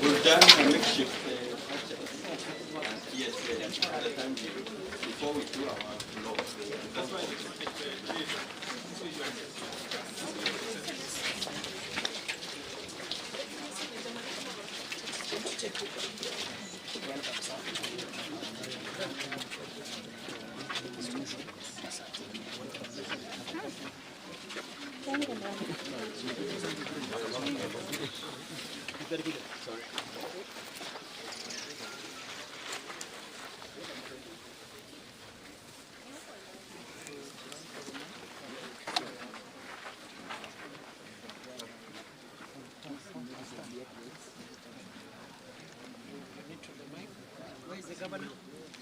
We've done a makeshift yes, at the time before we do our law. That's why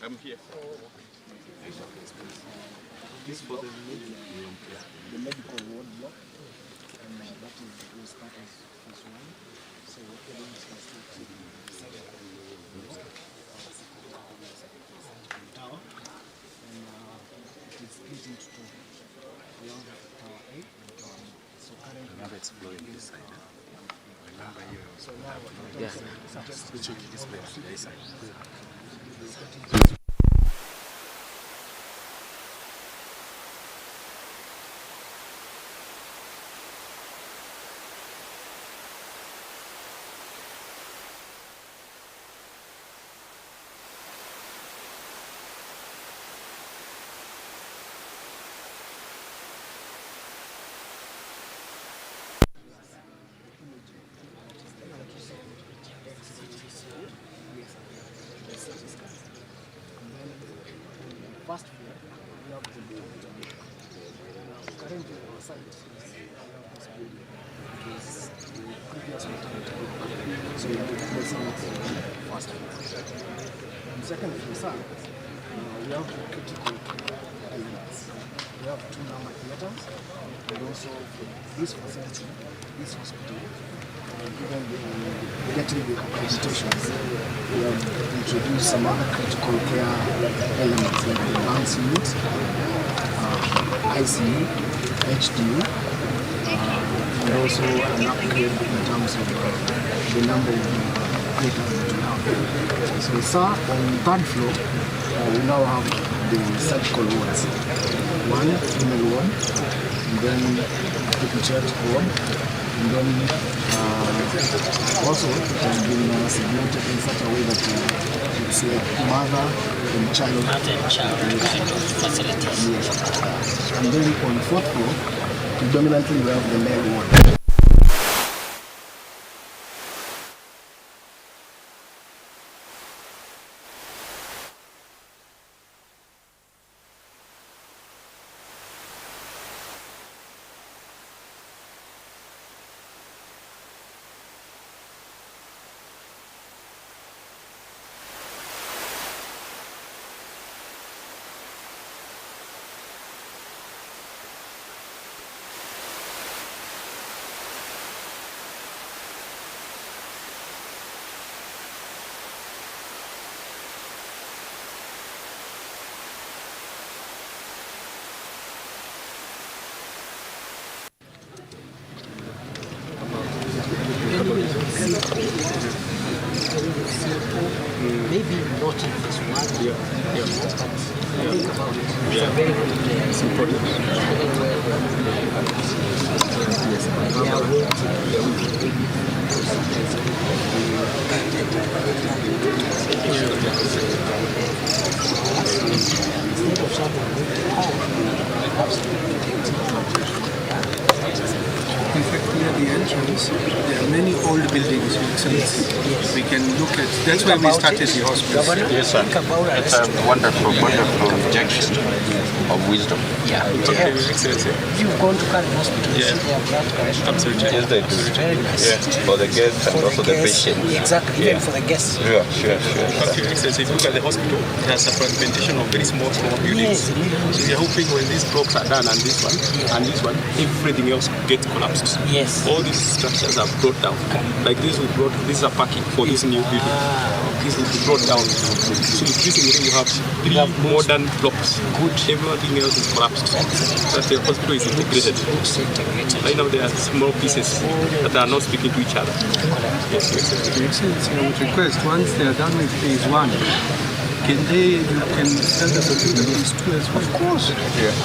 I'm here. This for the medical ward block, and that is will start as first one. So what we're doing is first to the second tower, and it is split into two. Along tower 8 and tower 9. So currently now it's blowing this side. So now just check this place. First floor, we have the currently our site is this building. It was the previous maternity. So we are replacing it first floor. On second floor, sir, we have critical care elements. We have 2 normal theaters, and also this facility, this hospital, given getting the accreditations, we have introduced some other critical care elements like the advanced unit, ICU, HDU, and also an upgrade in terms of the number of theaters that we have. So, sir, on the 3rd floor, we now have the surgical wards. 1 female ward, and then pediatric ward, and then also it has been segmented in such a way that it's like mother and child facilities. Yes. And then on 4th floor, predominantly we have the male ward. Maybe not in this one, but think about it. It's a very good place. It's important. They are waiting. Instead of someone moving home, absolutely. at the entrance, there are many old buildings, Your Excellency. Yes. We can look at, that's where we started the hospital. Governor, Yes, sir. think about a It's a restaurant. wonderful injection of wisdom. Yeah, it helps. You've gone to Karen Hospital, you see they have that restaurant. Absolutely. Yes, they do. It's very nice. Yeah, for the guests and For also the guests, patients. exactly, Yeah. even for the guests. Sure. But Your Excellency, if you look at the hospital, it has a fragmentation of very small buildings. Yes, really. So we are hoping when these blocks are done and this one, everything else gets collapsed. Yes. All these structures are brought down. Like this is a parking for this new building. This will be brought down. So increasingly you have three modern blocks. Good. Everything else is collapsed. So the hospital is integrated. It's integrated. Right now there are small pieces that are not speaking to each other. Yes, yes. Your Excellency, I would request, once they are done with phase 1, you can send us a few of phase 2 as well? Of course.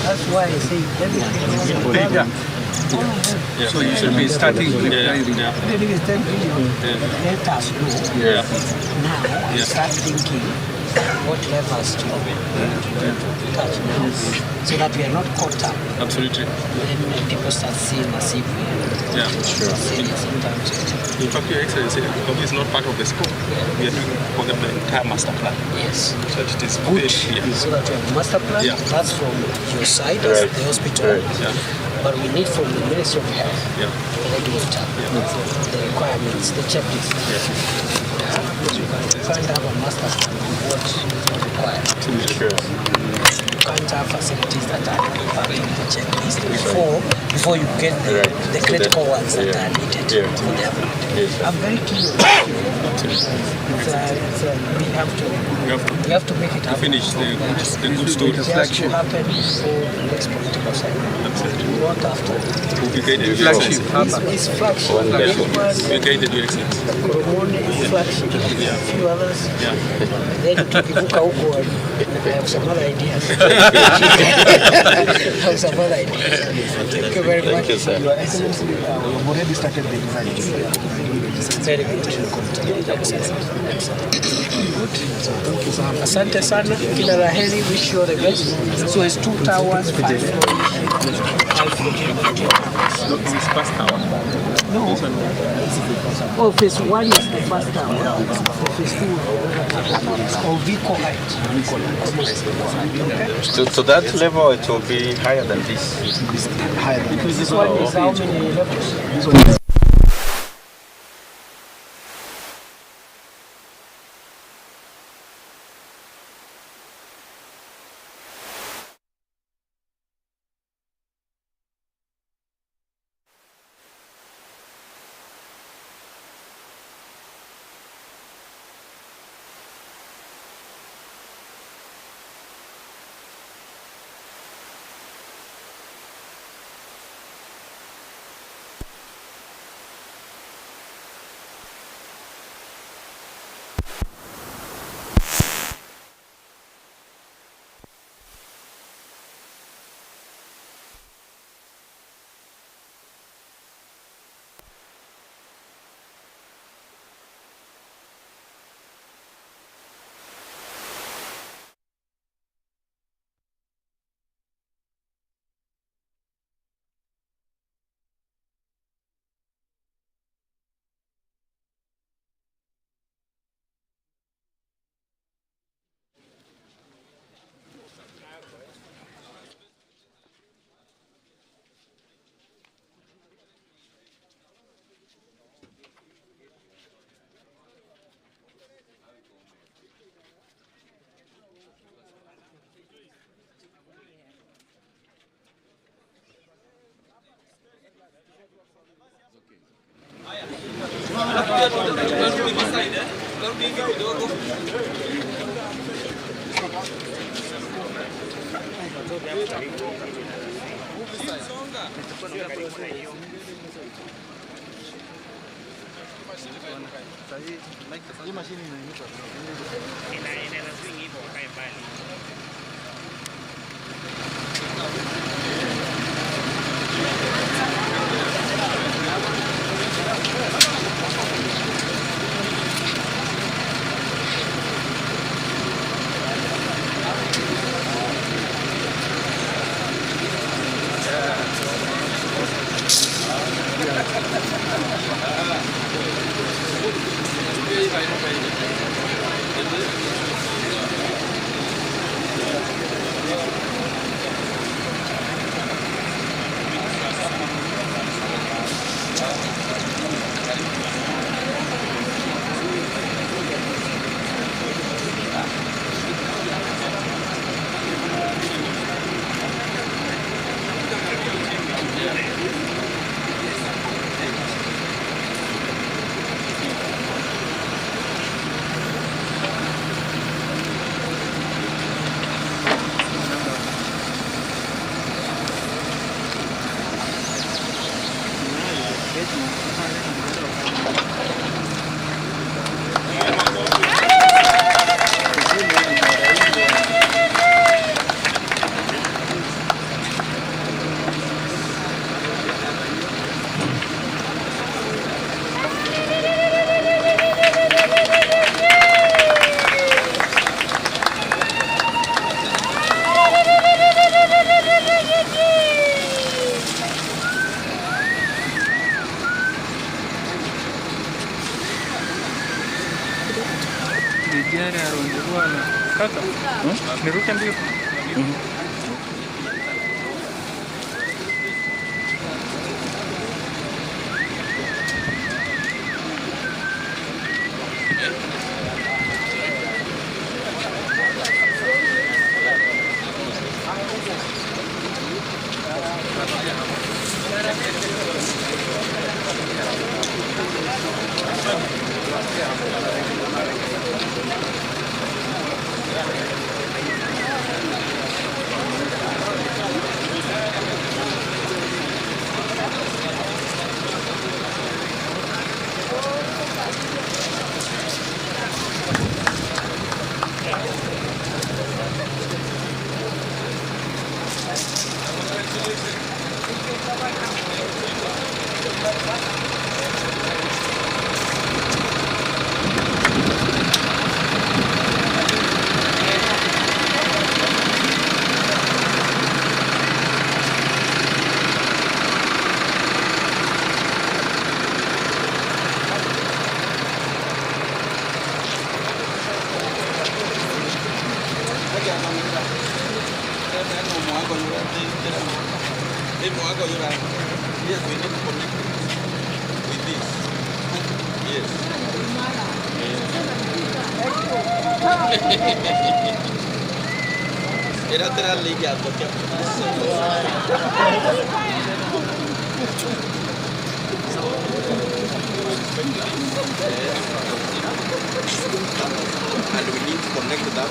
That's why I say everything. Yeah. So you should be starting with driving. Everything is 10 billion. Let us know. Now, start thinking what levels to touch now, so that we are not caught up Absolutely. when people start seeing us if we Yeah. serious in terms of. In fact, Your Excellency, because it's not part of the scope. We are doing for them the entire master plan. Yes. So it is Good. yeah. So that we have a master plan. Yeah. That's from your side as the hospital. Yeah. But we need from the Ministry of Health, Yeah. the regulator, the requirements, the checklist. Because you can't have a master plan of what is required. You can't have facilities that are preparing the checklist before you get the critical ones that are needed for development. I'm very keen on that. We have to make it happen. Finish the good story. It has to happen before the next political cycle. Not after. We'll be guided, Your Flagship Excellency. It's flagship. We're guided, Your Excellency. Koromoni is flagship. A few others. Yeah. Then tukivuka huko, I have some other ideas. I have some other ideas. Thank you very much. Your Excellency, we've already started the design. Very good. Excellent. Good. Thank you so much. Asante sana. Kila la heri. Wish you all the best. So it's 2 towers, 5 floors. Not this first hour. No. Oh, phase 1 is the first tower. Phase 2 or vehicle height. So that level it will be higher than this. Higher than Because this one is how many levels? this one. Kaka, niruke mbio. Yes, we need to connect with this. Yes. Era te la liga porque and we need to connect to that.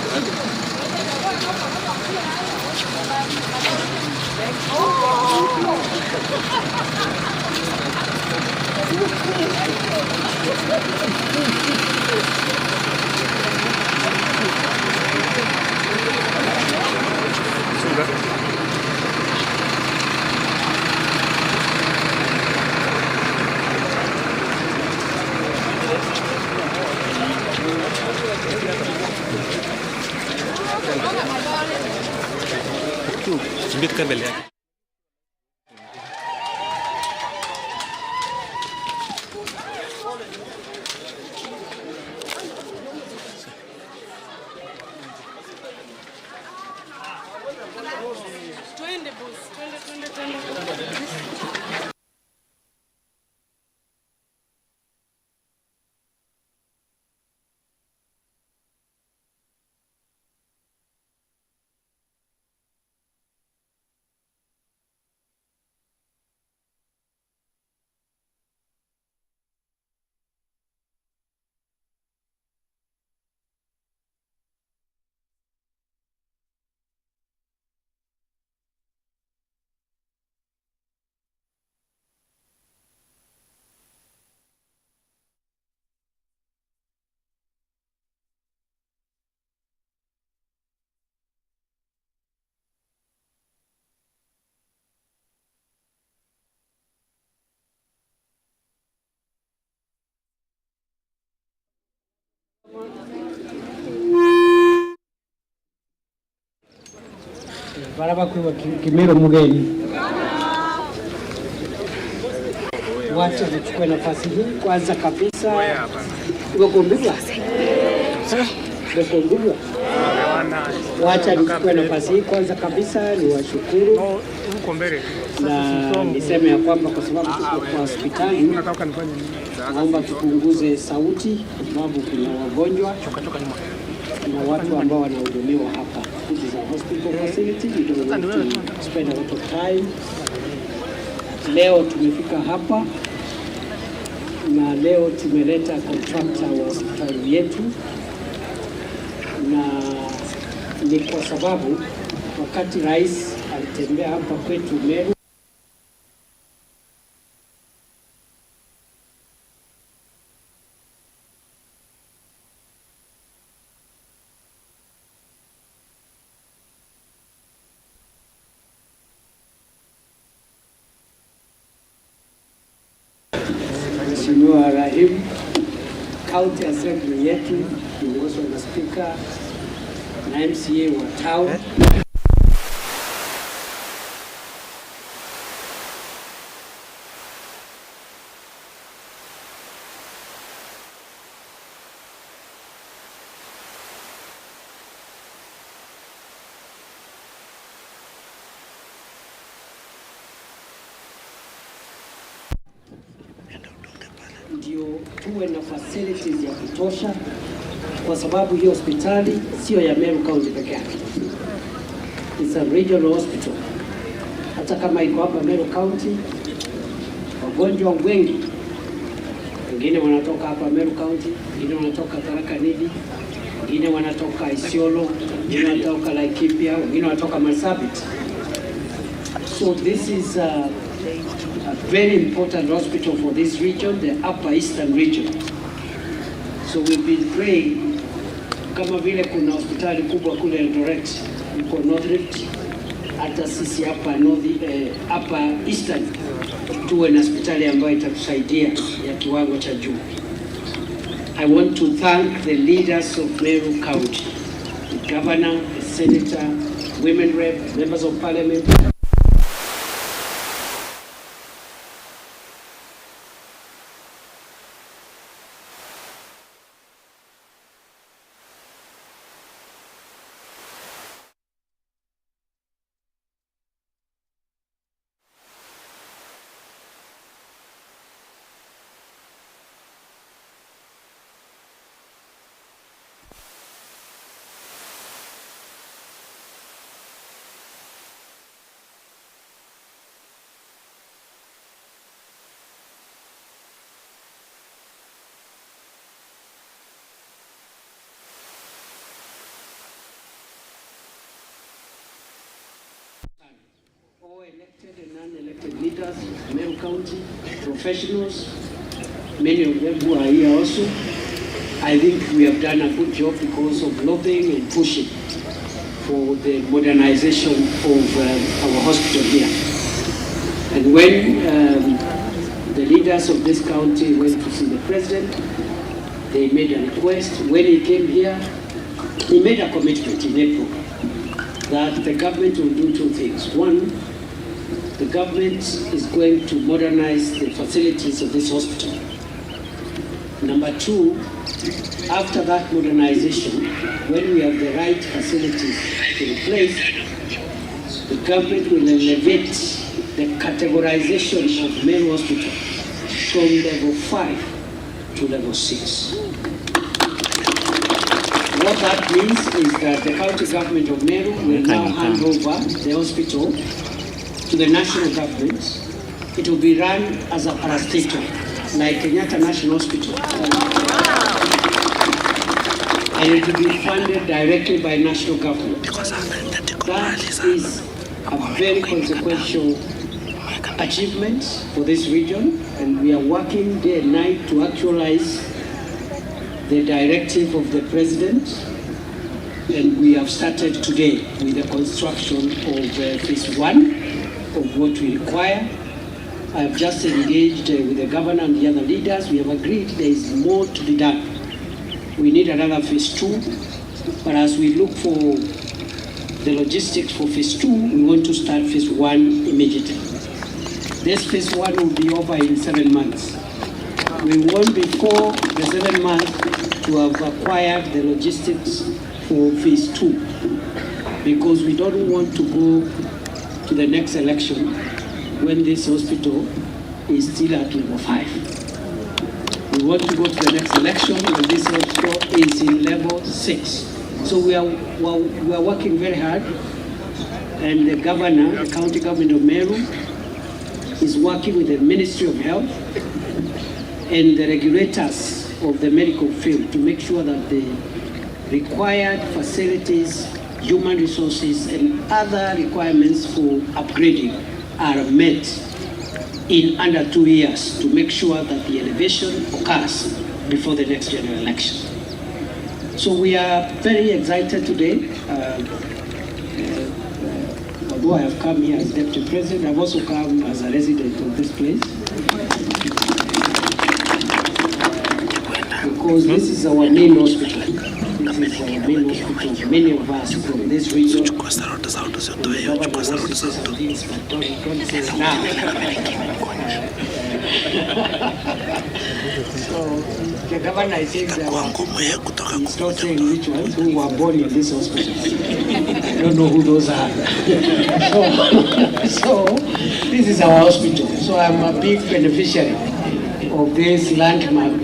Kimbia mbele yake. Twende boss, twende. Barabakuru Kimero Mugeni, wacha nichukue nafasi hii kwanza kabisa wacha nichukue nafasi hii kwanza kabisa ni washukuru na niseme ya kwamba kwa sababu tuko kwa hospitali naomba tupunguze sauti kwa sababu kuna wagonjwa na watu ambao wanahudumiwa hapa. This is a hospital facility. We don't need to spend a lot of time. Leo tumefika hapa na leo tumeleta contractor wa hospitali yetu, na ni kwa sababu wakati rais alitembea hapa kwetu Meru Mheshimiwa Rahim, County Assembly yetu ikiongozwa na Speaker na MCA wa town. Ndio tuwe na facilities ya kutosha, kwa sababu hiyo hospitali sio ya Meru County peke yake. It's a regional hospital. Hata kama iko hapa Meru County, wagonjwa wengi wengine wanatoka hapa Meru County, wengine wanatoka Tharaka Nithi, wengine wanatoka Isiolo, wengine wanatoka Laikipia, wengine wanatoka Marsabit. So this is a very important hospital for this region, the Upper Eastern region. So we've been praying, kama vile kuna hospitali kubwa kule Eldoret, iko North Rift, hata sisi hapa Upper Eastern tuwe na hospitali ambayo itatusaidia ya kiwango cha juu. I want to thank the leaders of Meru County, the governor, the senator, women rep, members of parliament. All elected and non-elected leaders, Meru County, professionals, many of them who are here also. I think we have done a good job because of lobbying and pushing for the modernization of our hospital here. And when the leaders of this county went to see the president, they made a request. When he came here, he made a commitment in April that the government will do two things. One, the government is going to modernize the facilities of this hospital. Number two, after that modernization, when we have the right facilities in place, the government will elevate the categorization of Meru Hospital from level 5 to level 6. What that means is that the county government of Meru will now hand over the hospital to the national government. It will be run as a parastatal, like Kenyatta National Hospital. And it will be funded directly by national government. That is a very consequential achievement for this region, and we are working day and night to actualize the directive of the president, and we have started today with the construction of phase 1 of what we require. I have just engaged with the governor and the other leaders. We have agreed there is more to be done. We need another phase 2, but as we look for the logistics for phase 2, we want to start phase 1 immediately. This phase 1 will be over in 7 months. We want before the 7 months to have acquired the logistics for phase 2, because we don't want to go to the next election when this hospital is still at level 5. We want to go to the next election when this hospital is in level 6. So we are working very hard, and the governor, the county government of Meru, is working with the Ministry of Health and the regulators of the medical field to make sure that the required facilities, human resources, and other requirements for upgrading are met in under 2 years to make sure that the elevation occurs before the next general election. So we are very excited today. Although I have come here as Deputy President, I've also come as a resident of this place. because this is our main hospital. This is our main hospital. Many of us from this region. Don't say now. So the governor, I think, he's not saying which ones who were born in this hospital. I don't know who those are. So this is our hospital. So I'm a big beneficiary of this landmark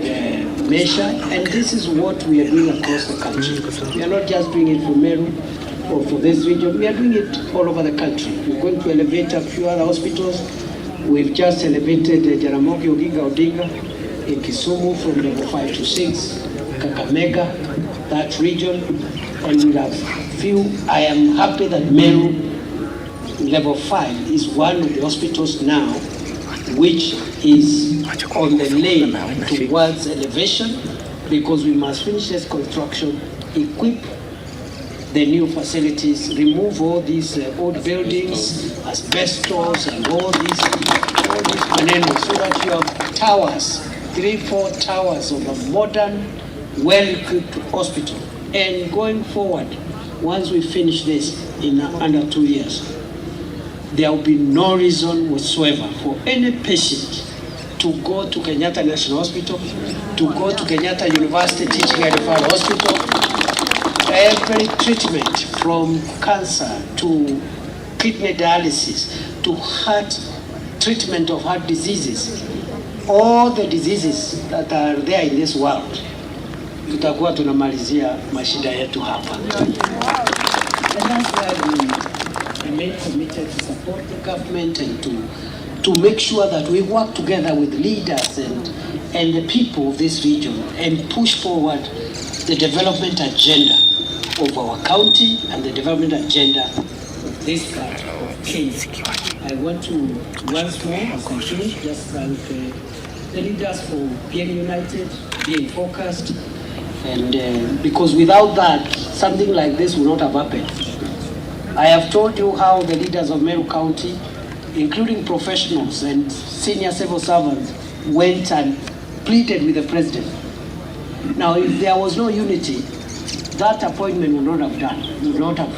measure, and this is what we are doing across the country. We are not just doing it for Meru or for this region, we are doing it all over the country. We're going to elevate a few other hospitals. We've just elevated Jaramogi Oginga Odinga in Kisumu from level 5 to 6, Kakamega, that region, and we have few. I am happy that Meru level 5 is one of the hospitals now which is on the lane towards elevation, because we must finish this construction, equip the new facilities, remove all these old buildings, asbestos and all these manenos, so that you have towers, 3-4 towers of a modern, well-equipped hospital. And going forward, once we finish this in under 2 years, there will be no reason whatsoever for any patient to go to Kenyatta National Hospital, to go to Kenyatta University Teaching and Referral Hospital. Every treatment from cancer to kidney dialysis to heart treatment of heart diseases, all the diseases that are there in this world, tutakuwa tunamalizia mashida yetu hapa. And that's why we remain committed to support the government and to make sure that we work together with leaders and the people of this region and push forward the development agenda of our county and the development agenda of this part of Kenya. I want to once more continue just thank the leaders for being united, being focused, and because without that, something like this will not have happened. I have told you how the leaders of Meru County, including professionals and senior civil servants, went and pleaded with the president. Now, if there was no unity, that appointment would not have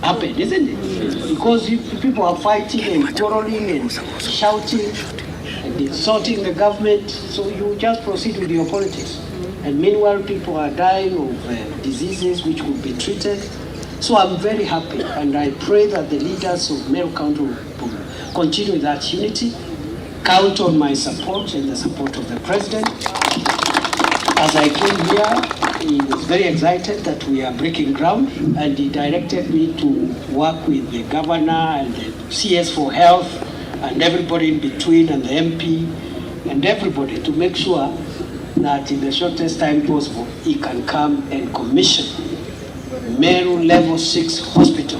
happened, isn't it? Because if people are fighting and quarreling and shouting and insulting the government, so you just proceed with your politics. And meanwhile, people are dying of diseases which could be treated. So I'm very happy, and I pray that the leaders of Meru County will continue that unity. Count on my support and the support of the president. As I came here, he was very excited that we are breaking ground, and he directed me to work with the governor and the CS for health and everybody in between and the MP and everybody to make sure that in the shortest time possible, he can come and commission Meru Level 6 Hospital.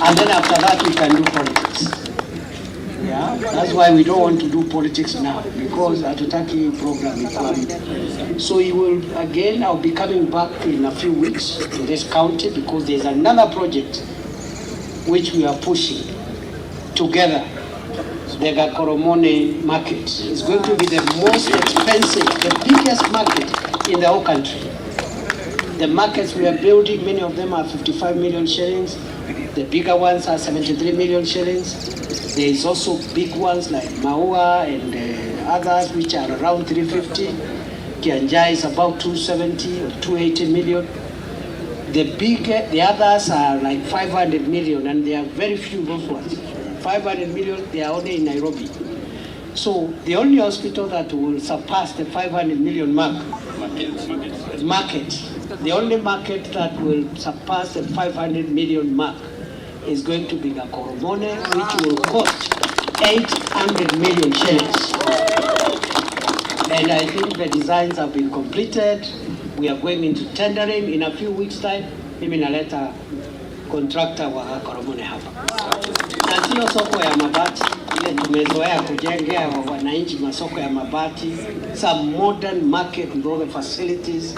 And then after that, we can do politics. Yeah, that's why we don't want to do politics now, because hatutaki program ipami. So he will, again, I'll be coming back in a few weeks to this county, because there's another project which we are pushing together. The Gakoromone market is going to be the most expensive, the biggest market in the whole country. The markets we are building, many of them are 55 million shillings. The bigger ones are 73 million shillings. There is also big ones like Maua and others which are around 350. Kianja is about 270 or 280 million. The others are like 500 million, and there are very few those ones. 500 million, they are only in Nairobi. So the only hospital that will surpass the 500 million mark, the only market that will surpass the 500 million mark is going to be Gakoromone, which will cost 800 million shillings. And I think the designs have been completed. We are going into tendering in a few weeks' time. Mimi naleta contractor wa Gakoromone hapa. Na sio soko ya mabati, ile tumezoea kujengea wananchi masoko ya mabati. Some modern market with all the facilities,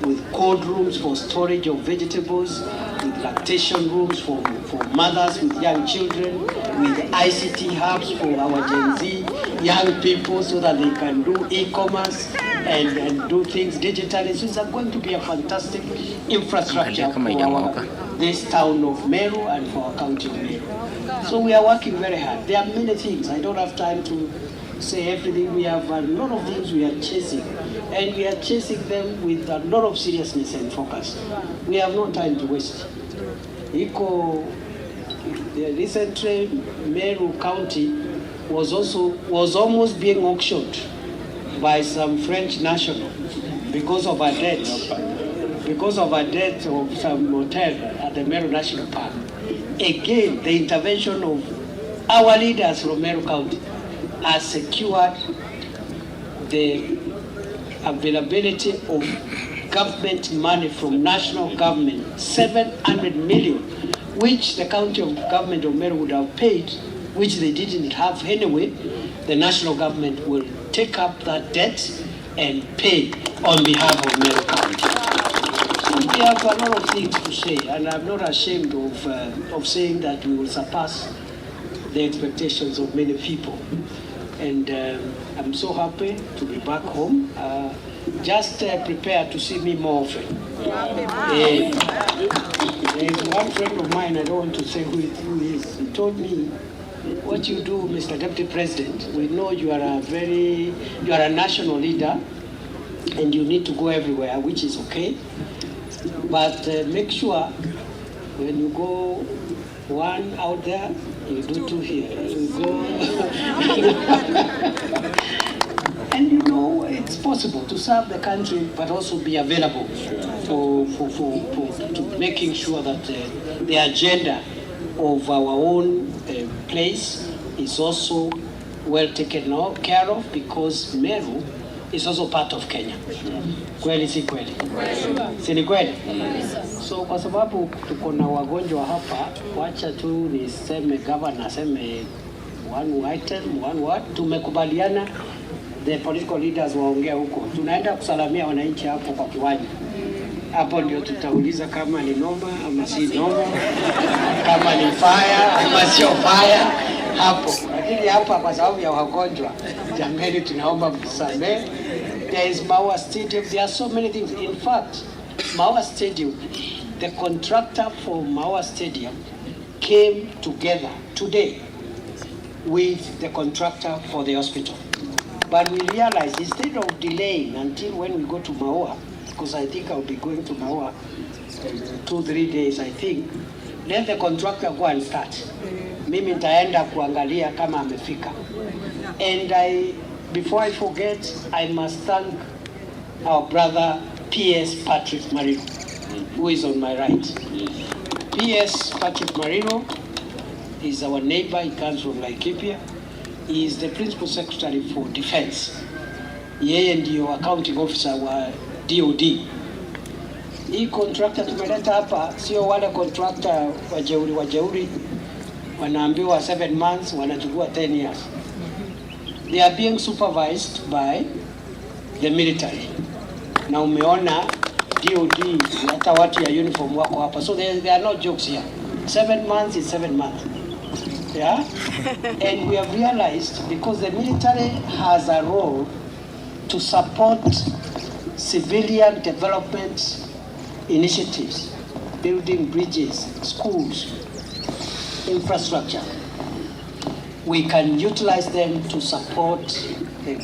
with cold rooms for storage of vegetables, with lactation rooms for mothers with young children, with ICT hubs for our Gen Z young people so that they can do e-commerce and do things digitally. So it's going to be a fantastic infrastructure for this town of Meru and for our county of Meru. So we are working very hard. There are many things. I don't have time to say everything. We have a lot of things we are chasing, and we are chasing them with a lot of seriousness and focus. We have no time to waste. Recently, Meru County was almost being auctioned by some French national because of a debt of some hotel at the Meru National Park. Again, the intervention of our leaders from Meru County has secured the availability of government money from national government, 700 million, which the county government of Meru would have paid, which they didn't have anyway. The national government will take up that debt and pay on behalf of Meru County. So we have a lot of things to say, and I'm not ashamed of saying that we will surpass the expectations of many people. And I'm so happy to be back home. Just prepare to see me more often. There's one friend of mine, I don't want to say who he is, he told me, what you do, Mr. Deputy President, we know you are a national leader and you need to go everywhere, which is okay. But make sure when you go one out there, you do two here. You go and you know it's possible to serve the country, but also be available for making sure that the agenda of our own place is also well taken care of, because Meru is also part of Kenya. Kweli si kweli? Si ni kweli? So kwa sababu tuko na wagonjwa hapa, wacha tu niseme governor aseme one item, one word. Tumekubaliana the political leaders waongea huko. Tunaenda kusalamia wananchi hapo kwa kiwanja. Hapo ndio tutauliza kama ni noma ama si noma, kama ni fire ama sio fire hapo. Lakini hapa kwa sababu ya wagonjwa, jamani tunaomba mtusamehe. There is Maua Stadium. There are so many things. In fact, Maua Stadium, the contractor for Maua Stadium came together today with the contractor for the hospital. But we realized instead of delaying until when we go to Maua, because I think I'll be going to Maua 2-3 days, I think, let the contractor go and start. Mimi nitaenda kuangalia kama amefika. And before I forget, I must thank our brother P.S. Patrick Marino, who is on my right. P.S. Patrick Marino is our neighbor. He comes from Laikipia. He is the principal secretary for defense. Yeye ndio accounting officer wa DOD. Hii contractor tumeleta hapa sio wale contractor wajeuri wanaambiwa 7 months, wanachukua 10 years. They are being supervised by the military. Na umeona DOD hata watu ya uniform wako hapa. So there are no jokes here. 7 months is 7 months. Yeah? And we have realized, because the military has a role to support civilian development initiatives, building bridges, schools, infrastructure. We can utilize them to support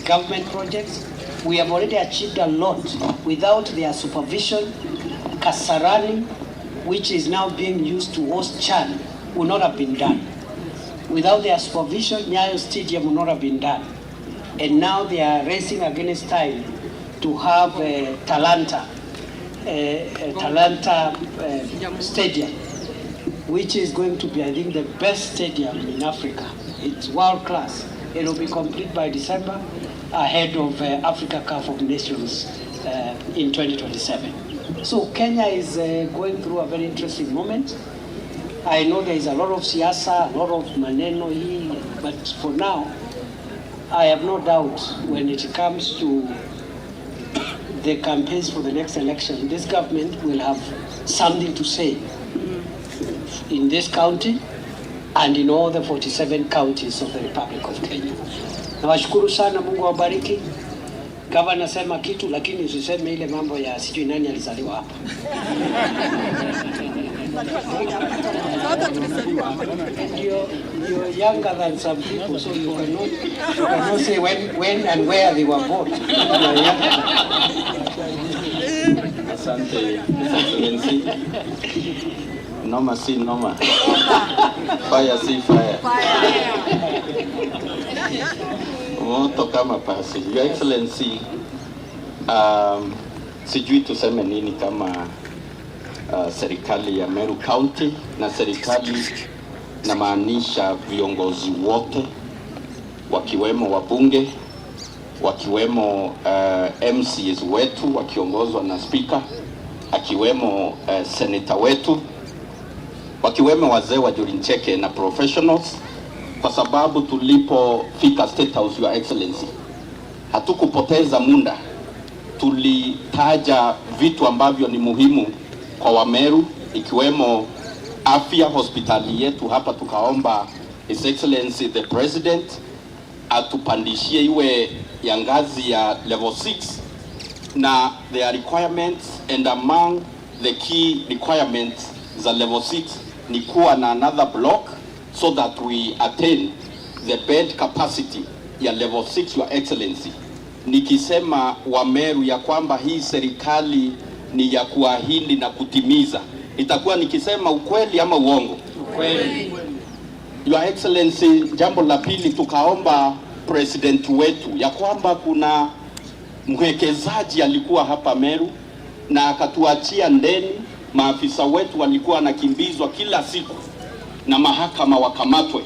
government projects. We have already achieved a lot. Without their supervision, Kasarani, which is now being used to host Chan, would not have been done. Without their supervision, Nyayo Stadium would not have been done. And now they are racing against time to have Talanta Stadium, which is going to be, I think, the best stadium in Africa. It's world class. It will be complete by December, ahead of Africa Cup of Nations in 2027. So Kenya is going through a very interesting moment. I know there is a lot of siasa, a lot of maneno hii, but for now, I have no doubt when it comes to the campaigns for the next election, this government will have something to say in this county and in all the 47 counties of the Republic of Kenya. Nawashukuru sana, Mungu awabariki. Kama nasema kitu lakini usiseme ile mambo ya sijui nani alizaliwa hapa. You're younger than some people, so you cannot say when and where they were born. Asante, Excellency. Noma si noma. Fire si fire. Moto kama pasi. Your Excellency, sijui tuseme nini kama serikali ya Meru County, na serikali na maanisha viongozi wote wakiwemo wabunge, wakiwemo MCs wetu wakiongozwa na speaker, akiwemo senator wetu, wakiwemo wazee wa Jurincheke na professionals, kwa sababu tulipofika State House, Your Excellency, hatukupoteza muda. Tulitaja vitu ambavyo ni muhimu kwa Wameru, ikiwemo afya, hospitali yetu hapa. Tukaomba His Excellency the President atupandishie iwe ya ngazi ya level 6, na their requirements, and among the key requirements za level 6 ni kuwa na another block so that we attain the bed capacity ya level 6, Your Excellency. Nikisema Wameru ya kwamba hii serikali ni ya kuahidi na kutimiza, itakuwa nikisema ukweli ama uongo? Ukweli. Your Excellency, jambo la pili, tukaomba president wetu ya kwamba kuna mwekezaji alikuwa hapa Meru na akatuachia ndeni. Maafisa wetu walikuwa wanakimbizwa kila siku na mahakama wakamatwe.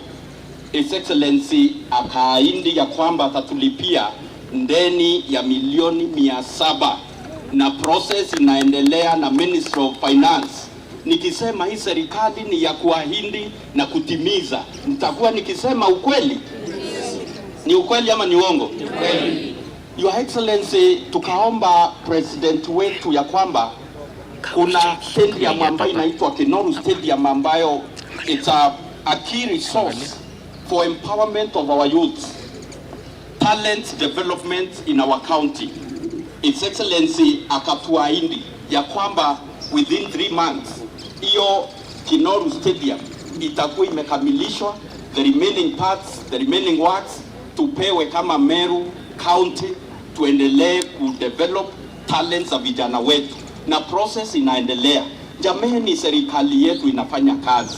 His Excellency akaahidi ya kwamba atatulipia ndeni ya milioni 700 na process inaendelea na Ministry of Finance. Nikisema hii serikali ni ya kuahidi na kutimiza, nitakuwa nikisema ukweli? Ni ukweli ama ni uongo? Ukweli. Your Excellency, tukaomba president wetu ya kwamba kuna stadium ambayo inaitwa Kinoru Stadium ambayo it's a key resource for empowerment of our youth, talent development in our county. His Excellency akatuahidi ya kwamba within 3 months hiyo Kinoru Stadium itakuwa imekamilishwa, the remaining parts, the remaining works tupewe kama Meru County, tuendelee kudevelop talents za vijana wetu, na process inaendelea. Jameni, serikali yetu inafanya kazi.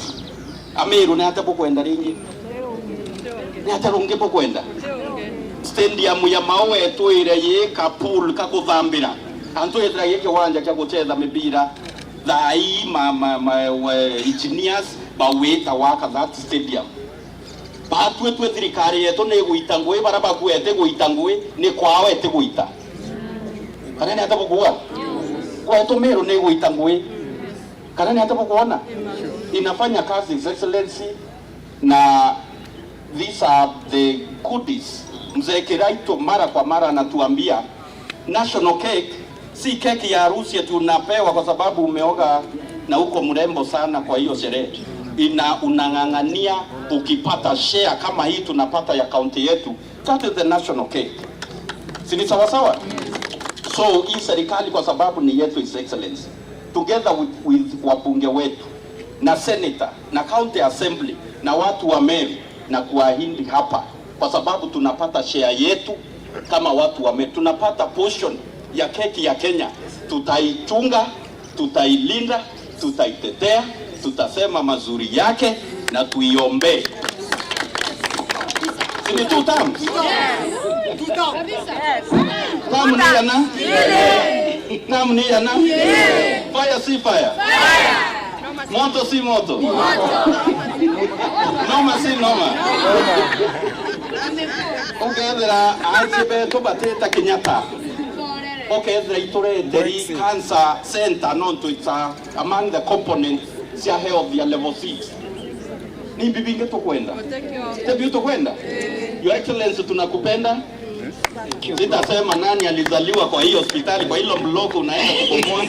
Ameru, ni hata pokwenda ringi? Ni hata runge pokwenda? Stadium ya mawe tu ile yeka pool kakuthambira. Antu yethra yeke wanja kya guchetha mipira. Thai engineers baweta waka that stadium. Batwe twe thirikari yetu ni guita ngui baraba kwete guita ngui ni kwao ete guita. Kana ni hata pokuwa? Kwa eto Meru ni guita ngui. Kana ni hata pokuona? Inafanya kazi, His Excellency, na these are the goodies. Mzee Kiraito mara kwa mara anatuambia national cake si keki ya harusi tunapewa kwa sababu umeoga na uko mrembo sana kwa hiyo sherehe. Unang'ang'ania ukipata share kama hii tunapata ya county yetu, that is the national cake. Si ni sawa sawa? So hii serikali kwa sababu ni yetu, His Excellency, together with wabunge wetu na senator na county assembly na watu wa Meru, na kuahidi hapa kwa sababu tunapata share yetu kama watu wa Meru, tunapata portion ya keki ya Kenya. Tutaichunga, tutailinda, tutaitetea, tutasema mazuri yake na tuiombe. Ni two terms. Tamu ni yana? Tamu ni yana? Fire si fire? Moto si moto? Noma si noma? Ukethera acibe tubatita Kenyatta. Ukethera itore Deri Cancer Center nonto it's among the components cia health ya level 6. Ni bibinge tukwenda? Tebi tukwenda? Your Excellency, tunakupenda. Sitasema nani alizaliwa kwa hiyo hospitali, kwa hilo block unaenda kubomoa.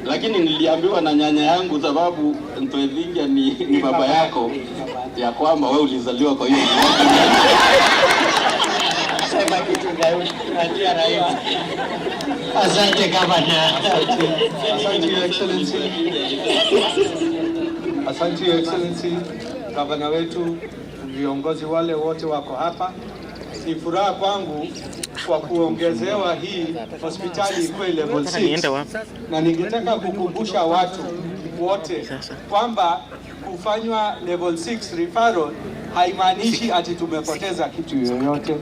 Lakini niliambiwa na nyanya yangu sababu Ntwethingia ni baba yako. ya kwamba wewe ulizaliwa kwa hiyo. Sema kitu ndio rais. Asante Governor. Asante Your Excellency. Asante Your Excellency, Gavana wetu, viongozi wale wote wako hapa. Ni furaha kwangu kwa kuongezewa hii hospitali ikuwe level 6, na ningetaka kukumbusha watu wote kwamba kufanywa level 6 referral haimaanishi ati tumepoteza kitu yoyote.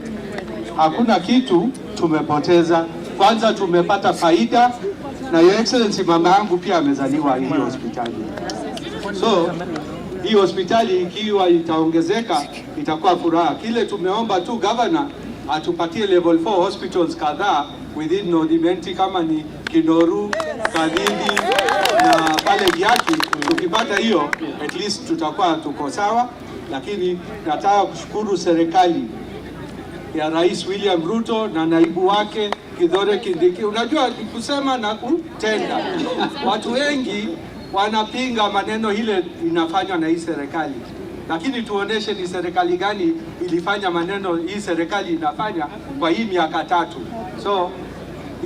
Hakuna kitu tumepoteza. Kwanza tumepata faida, na Your Excellency, mama yangu pia amezaliwa hii hospitali. So hii hospitali ikiwa itaongezeka itakuwa furaha. Kile tumeomba tu governor atupatie level 4 hospitals kadhaa within North Imenti, kama ni Kinoru, Kadindi na pale Giaki. Tukipata hiyo at least tutakuwa tuko sawa. Lakini nataka kushukuru serikali ya Rais William Ruto na naibu wake Kithure Kindiki. Unajua kusema na kutenda. Watu wengi wanapinga maneno ile inafanywa na hii serikali, lakini tuoneshe ni serikali gani ilifanya maneno hii serikali inafanya kwa hii miaka 3. So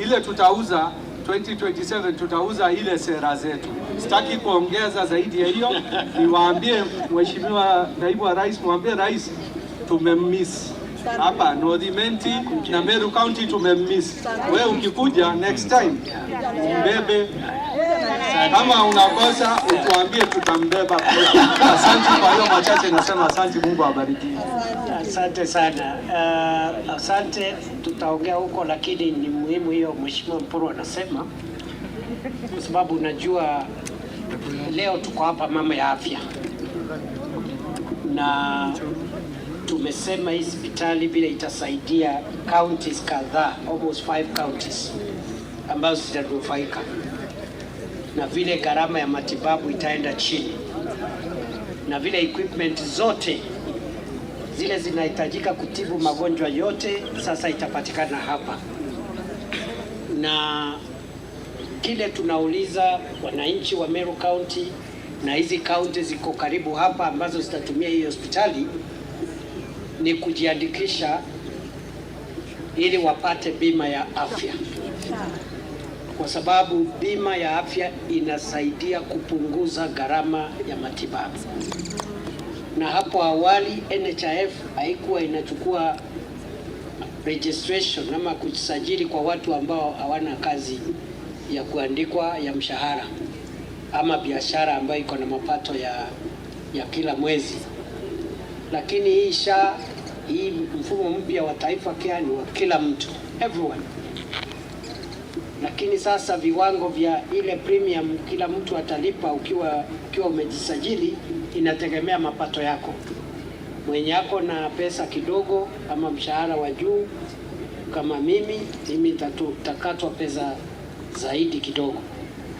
ile tutauza 2027 tutauza ile sera zetu. Sitaki kuongeza zaidi ya hiyo. Niwaambie Mheshimiwa Naibu wa Rais, mwambie Rais tumemiss hapa North Imenti na Meru County tumemiss. Wewe ukikuja next time mbebe, kama unakosa utuambie, tutambeba. Asante kwa hiyo machache nasema asante. Mungu awabariki. Asante sana. Asante, tutaongea huko, lakini ni muhimu hiyo Mheshimiwa Mpuru anasema, kwa sababu unajua leo tuko hapa mama ya afya, na tumesema hii hospitali vile itasaidia counties kadhaa, almost 5 counties ambazo zitanufaika, na vile gharama ya matibabu itaenda chini, na vile equipment zote zile zinahitajika kutibu magonjwa yote sasa itapatikana hapa. Na kile tunauliza wananchi wa Meru County na hizi county ziko karibu hapa ambazo zitatumia hii hospitali ni kujiandikisha ili wapate bima ya afya, kwa sababu bima ya afya inasaidia kupunguza gharama ya matibabu. Na hapo awali NHIF haikuwa inachukua registration ama kujisajili kwa watu ambao hawana kazi ya kuandikwa ya mshahara ama biashara ambayo iko na mapato ya kila mwezi. Lakini hii mfumo mpya wa Taifa Care ni wa kila mtu, everyone. Lakini sasa viwango vya ile premium kila mtu atalipa ukiwa umejisajili inategemea mapato yako. Mwenye yako na pesa kidogo ama mshahara wa juu kama mimi takatwa pesa zaidi kidogo,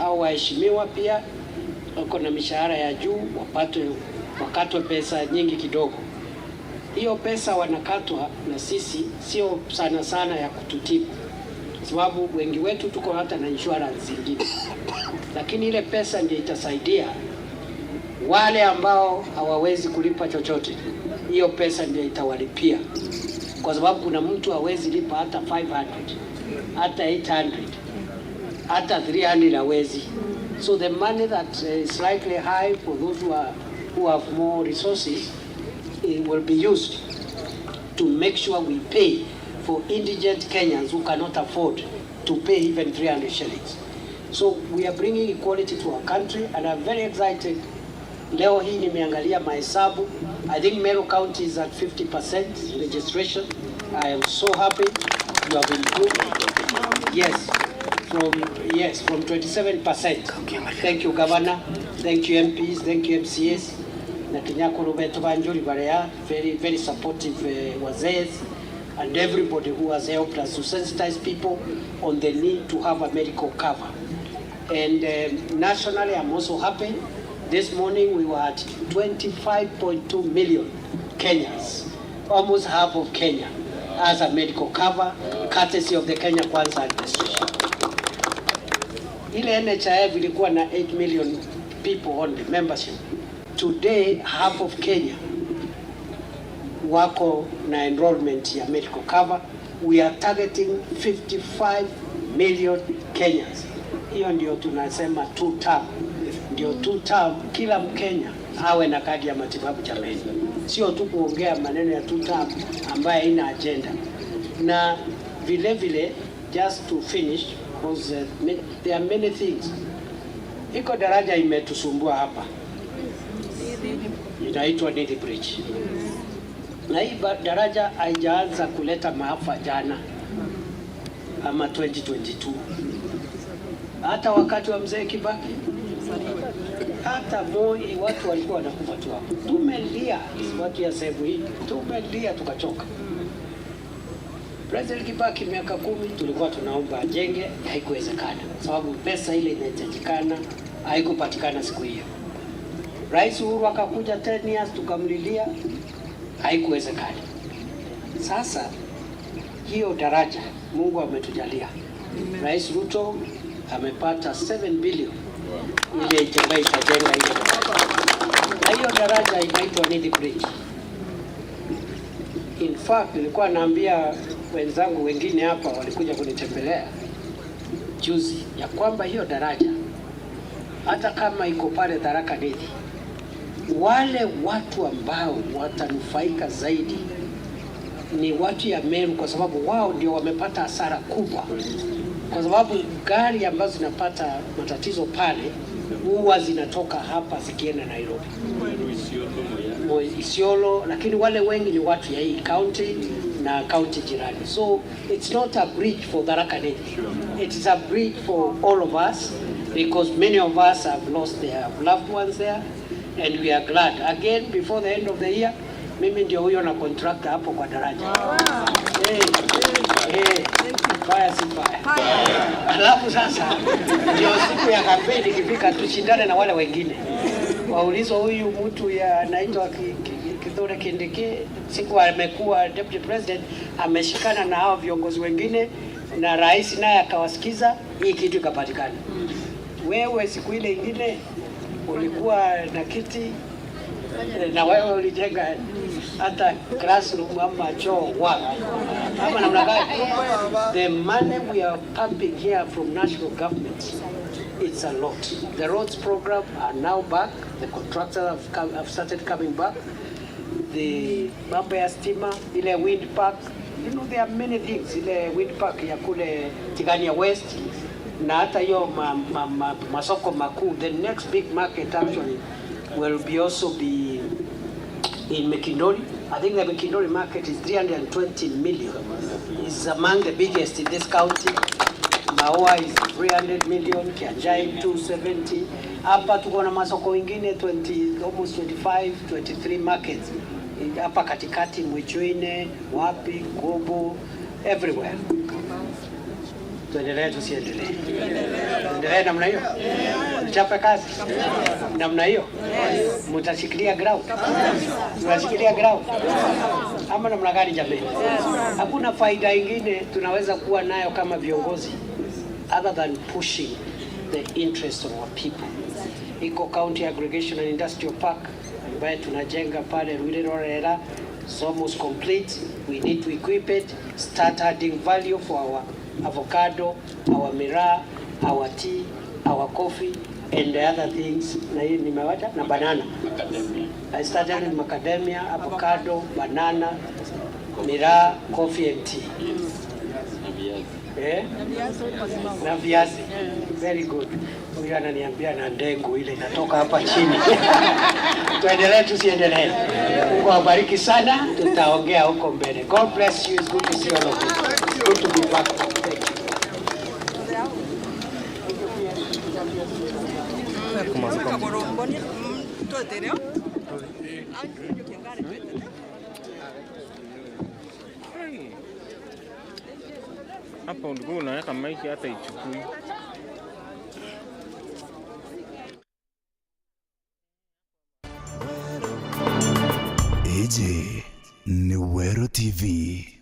au waheshimiwa pia wako na mishahara ya juu wakatwe pesa nyingi kidogo. Hiyo pesa wanakatwa na sisi sio sana ya kututibu, sababu wengi wetu tuko hata na insurance zingine, lakini ile pesa ndio itasaidia wale ambao hawawezi kulipa chochote. Hiyo pesa ndio itawalipia, kwa sababu kuna mtu hawezi lipa hata 500, hata 800, hata 300 hawezi. So the money that is slightly high for those who have more resources, it will be used to make sure we pay for indigent Kenyans who cannot afford to pay even 300 shillings. So we are bringing equality to our country, and I'm very excited. Leo hii nimeangalia mahesabu. I think Meru County is at 50% registration. I am so happy you have improved. From 27%. Thank you, Governor. Thank you, MPs. Thank you, MCAs. Na Kinyako Roberto Banjuri Barea, very supportive wazees, and everybody who has helped us to sensitize people on the need to have a medical cover. And nationally, I'm also happy. This morning we were at 25.2 million Kenyans, almost half of Kenya, as a medical cover, courtesy of the Kenya Kwanza administration. Ile NHIF ilikuwa na 8 million people on the membership. Today, half of Kenya wako na enrollment ya medical cover. We are targeting 55 million Kenyans. Hiyo ndio tunasema 2 term. Ndio 2 term, kila Mkenya awe na kadi ya matibabu jamani. Sio tu kuongea maneno ya 2 term ambaye ina agenda. Na vile just to finish, because there are many things. Iko daraja imetusumbua hapa, inaitwa Nili Bridge. Na hii daraja haijaanza kuleta maafa jana ama 2022. Hata wakati wa mzee Kibaki, hata Moi, watu walikuwa wanakufa tu hapo. Tumelia watu ya sehemu hii, tumelia tukachoka. President Kibaki miaka 10 tulikuwa tunaomba ajenge, haikuwezekana sababu pesa ile inahitajikana haikupatikana siku hiyo. Rais Uhuru akakuja 10 years tukamlilia, haikuwezekana. Sasa hiyo daraja Mungu ametujalia. Rais Ruto amepata 7 billion ile itajenga hiyo. Na hiyo daraja inaitwa Nili Bridge. In fact, nilikuwa naambia wenzangu wengine hapa walikuja kunitembelea juzi ya kwamba hiyo daraja hata kama iko pale Tharaka Nithi, wale watu ambao watanufaika zaidi ni watu ya Meru, kwa sababu wao ndio wamepata hasara kubwa, kwa sababu gari ambazo zinapata matatizo pale huwa zinatoka hapa zikienda Nairobi, Isiolo, lakini wale wengi ni watu ya hii county na county jirani. So it's not a bridge for Tharaka Nithi. It is a bridge for all of us, because many of us have lost their loved ones there, and we are glad. Again, before the end of the year, mimi ndio huyo na contractor hapo kwa daraja. Fire si fire. Alafu sasa ndio siku ya kampeni ikifika, tushindane na wale wengine. Waulizwa huyu mtu ya anaitwa Kithure Kindiki, siku amekuwa deputy president, ameshikana na hao viongozi wengine na rais naye akawasikiza, hii kitu ikapatikana. Wewe siku ile ingine ulikuwa na kiti na wewe ulijenga hata classroom ama choo wapi ama namna gani? The money we are pumping here from national government, it's a lot. The roads program are now back. The contractors have started coming back. The mambo ya stima, ile wind park, you know, there are many things. Ile wind park ya kule Tigania West na hata hiyo masoko makuu. The next big market actually will be also be in Mekindori. I think the Mekindori market is 320 million. It's among the biggest in this county. Maua is 300 million, Kianjai 270. Hapa tuko na masoko ingine almost 25, 23 markets. Hapa katikati, Mwichuine, wapi, Gobo, everywhere. Tuendelee tusiendelee? Tuendelee namna hiyo? Tuchape kazi namna hiyo? Mtashikilia ground? Mtashikilia ground? Ama namna gani jamani? Hakuna faida ingine tunaweza kuwa nayo kama viongozi other than pushing the interest of our people. Iko County Aggregation and Industrial Park ambaye tunajenga pale Ruiru-Orera, it's almost complete. We need to equip it, start adding value for our avocado, our miraa, our tea, our coffee, and the other things. Na hii nimewacha na banana. I started with macadamia, avocado, banana, miraa, coffee and tea. Na viazi. Very good. Huyu ananiambia na ndengu ile inatoka hapa chini. Tuendelee tusiendelee? Mungu awabariki sana, tutaongea huko mbele. God bless you. It's good to see all of you. Good to be back. Hapa ulikuwa unaweka maiki hata ichukui. Hii ni Wero TV.